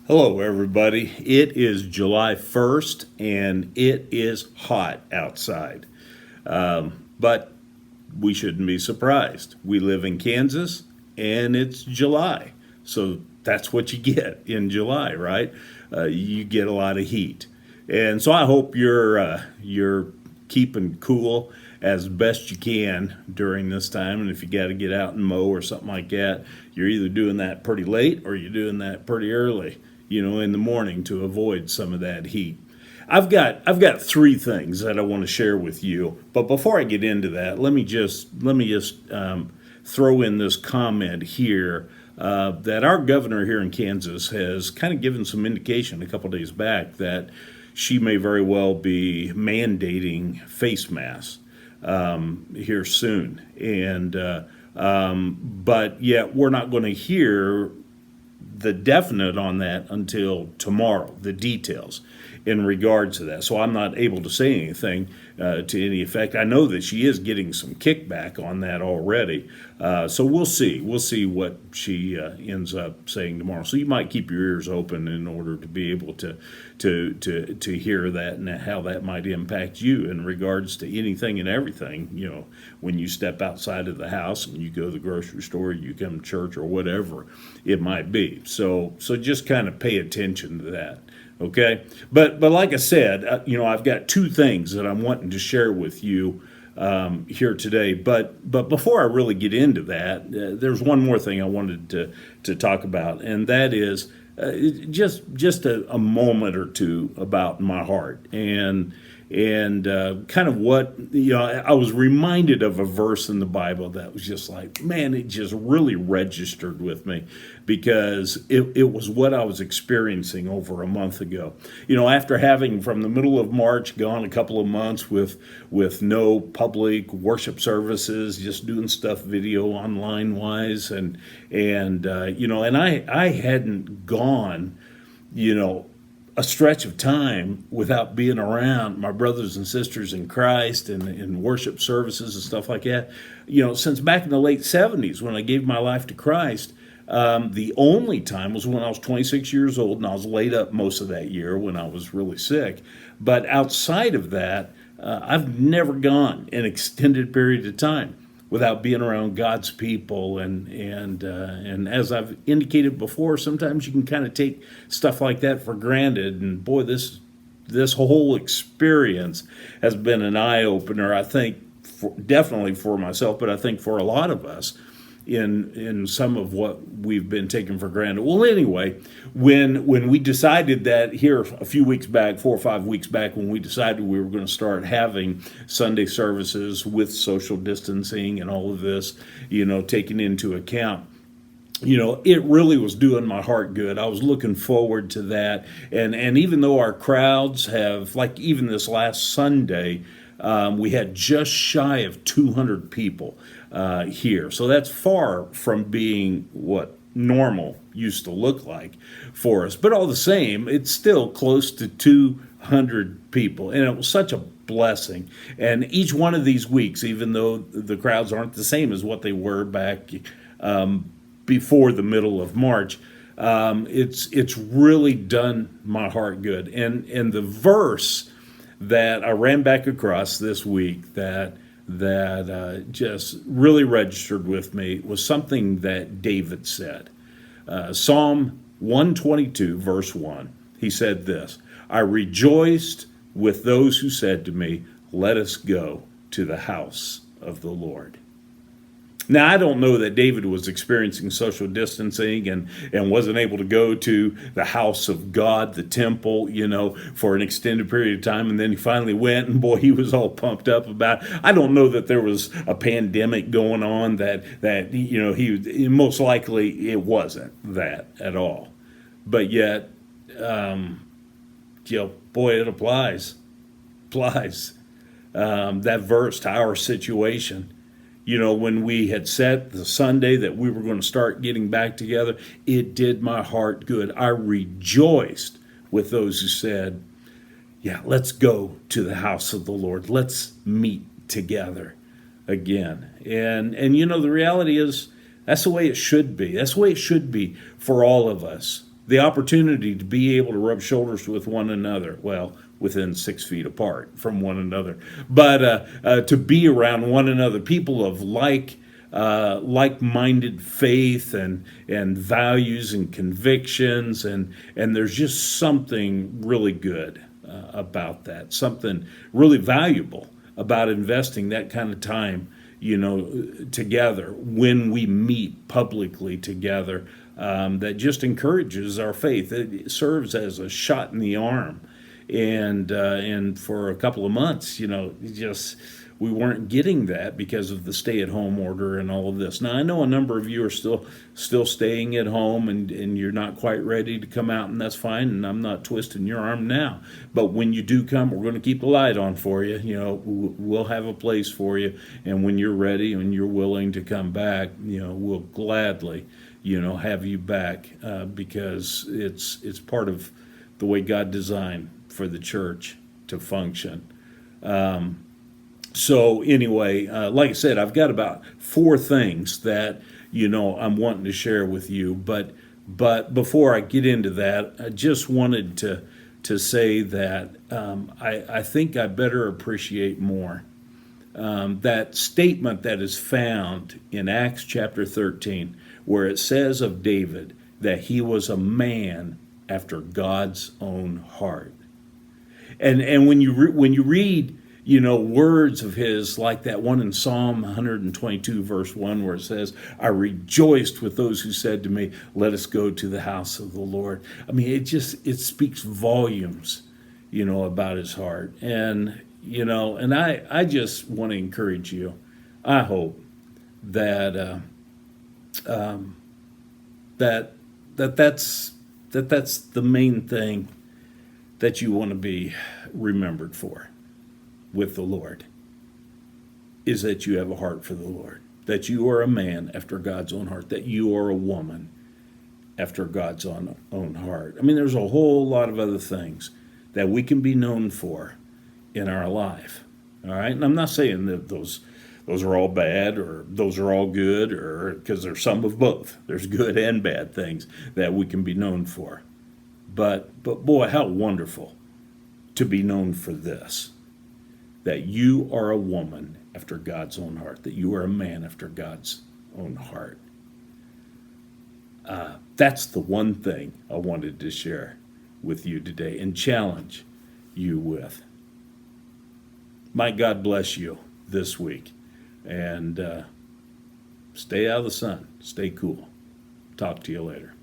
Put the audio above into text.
Hello, everybody. It is July 1st and it is hot outside. But we shouldn't be surprised. We live in Kansas and it's July. So that's what you get in July, right? You get a lot of heat. And so I hope you're keeping cool as best you can during this time. And if you got to get out and mow or something like that, you're either doing that pretty late or you're doing that pretty early, in the morning to avoid some of that heat. I've got three things that I want to share with you. But before I get into that, let me just throw in this comment here that our governor here in Kansas has kind of given some indication a couple days back that she may very well be mandating face masks here soon, but yet we're not going to hear the definite on that until tomorrow, the details in regards to that. So I'm not able to say anything to any effect. I know that she is getting some kickback on that already. So we'll see. We'll see what she ends up saying tomorrow. So you might keep your ears open in order to be able to hear that and how that might impact you in regards to anything and everything. When you step outside of the house and you go to the grocery store, you come to church or whatever it might be. So just kind of pay attention to that. Okay, but like I said, I've got two things that I'm wanting to share with you here today. But before I really get into that, there's one more thing I wanted to talk about, and that is just a moment or two about my heart and kind of what I was reminded of a verse in the Bible that was just like, man, it just really registered with me because it was what I was experiencing over a month ago. After having from the middle of March gone a couple of months with no public worship services, just doing stuff video online wise, and I hadn't gone, a stretch of time without being around my brothers and sisters in Christ and in worship services and stuff like that. Since back in the late 70s when I gave my life to Christ, the only time was when I was 26 years old and I was laid up most of that year when I was really sick. But outside of that, I've never gone an extended period of time without being around God's people, and as I've indicated before, sometimes you can kind of take stuff like that for granted. And boy, this whole experience has been an eye opener. I think definitely for myself, but I think for a lot of us in some of what we've been taking for granted. Well, anyway, when we decided that here a few weeks back, 4 or 5 weeks back, when we decided we were going to start having Sunday services with social distancing and all of this, taken into account, it really was doing my heart good. I was looking forward to that. And even though our crowds have, like even this last Sunday, we had just shy of 200 people here. So that's far from being what normal used to look like for us. But all the same, it's still close to 200 people. And it was such a blessing. And each one of these weeks, even though the crowds aren't the same as what they were back before the middle of March, it's really done my heart good. And the verse that I ran back across this week that just really registered with me was something that David said. Psalm 122, verse 1. He said this: I rejoiced with those who said to me, let us go to the house of the Lord. Now, I don't know that David was experiencing social distancing and wasn't able to go to the house of God, the temple, for an extended period of time. And then he finally went, and boy, he was all pumped up about it. I don't know that there was a pandemic going on that he most likely it wasn't that at all. But yet, boy, it applies that verse to our situation. When we had set the Sunday that we were going to start getting back together, it did my heart good. I rejoiced with those who said, yeah, let's go to the house of the Lord. Let's meet together again. And the reality is that's the way it should be. That's the way it should be for all of us. the opportunity to be able to rub shoulders with one another, well, within 6 feet apart from one another, but to be around one another, people of like-minded faith and values and convictions, and there's just something really good about that, something really valuable about investing that kind of time, together when we meet publicly together. That just encourages our faith. It serves as a shot in the arm, and for a couple of months, just we weren't getting that because of the stay-at-home order and all of this. Now, I know a number of you are still staying at home, and you're not quite ready to come out, and that's fine, and I'm not twisting your arm now. But when you do come, we're going to keep the light on for you. We'll have a place for you, and when you're ready and you're willing to come back, we'll gladly, have you back, because it's part of the way God designed for the church to function. So anyway, like I said, I've got about 4 things that I'm wanting to share with you. But before I get into that, I just wanted to say that I think I better appreciate more that statement that is found in Acts chapter 13, where it says of David that he was a man after God's own heart. And when you read words of his, like that one in Psalm 122, verse 1, where it says, I rejoiced with those who said to me, let us go to the house of the Lord. I mean, it speaks volumes, about his heart. And, and I just want to encourage you. I hope that, that's the main thing that you want to be remembered for with the Lord, is that you have a heart for the Lord, that you are a man after God's own heart, that you are a woman after God's own heart. I mean, there's a whole lot of other things that we can be known for in our life. All right, and I'm not saying that those are all bad or those are all good, or because there's some of both. There's good and bad things that we can be known for. But boy, how wonderful to be known for this, that you are a woman after God's own heart, that you are a man after God's own heart. That's the one thing I wanted to share with you today and challenge you with. Might God bless you this week, and stay out of the sun, stay cool. Talk to you later.